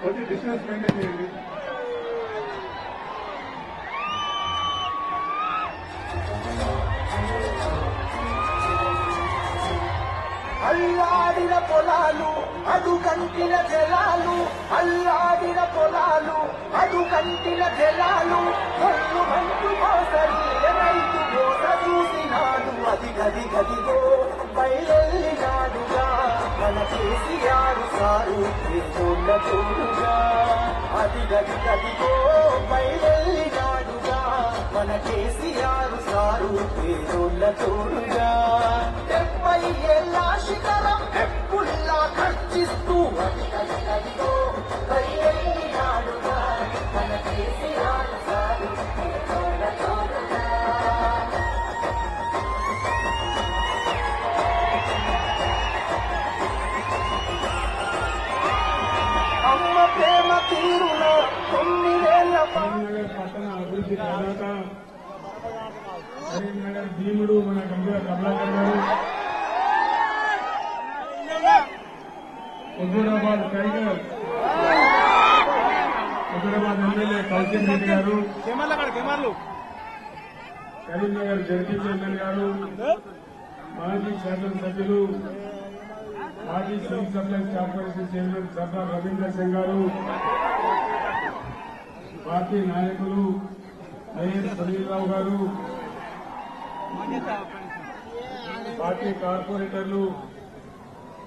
కొంచెం distance maintain చేయండి. అల్లాడిన పొలాలు అడుగంటిన జలాలు, అల్లాడిన పొలాలు అడుగంటిన జలాలు, కళ్ళు మంటు మోసరి రైతు మోస చూసినాడు, అది గది గదిగో బయలునాడుగా మన కేసీఆర్ సారు పేదోళ్ళ తోడుగా, అది గది గదిగో బయలునాడుగా మన కేసీఆర్ సారు పేదోళ్ళ తోడుగా. 70 ఏళ్ళ శిఖరం ఎప్పుడులా ఖర్చిస్తూ అది గది గదిగో బయలునాడుగా మన కేసీఆర్ సారు పేదోళ్ళ తోడుగా. అమ్మ ప్రేమ తీరున 9 ఏళ్ళ కరీంనగర్ పట్టణ అభివృద్ధి ప్రదాత, కరీంనగర్ భీముడు మన గంగా కమలాకర్ గారు, హుజూరాబాద్ టైగర్, హుజూరాబాద్ ఎమ్మెల్యే కౌశిక్ రెడ్డి గారు, కరీంనగర్ జడ్పీ చైర్మన్ గారు, మాజీ శాసనసభ్యులు, మాజీ civil supplies corporation chairman Sardar Ravinder Singh గారు, పార్టీ నాయకులు ఐఎస్ సునీల్రావు గారు, పార్టీ కార్పొరేటర్లు,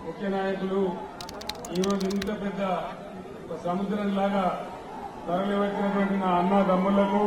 ముఖ్య నాయకులు, ఈరోజు ఇంత పెద్ద సముద్రంలాగా తరలివచ్చినటువంటి నా అన్నదమ్ములకు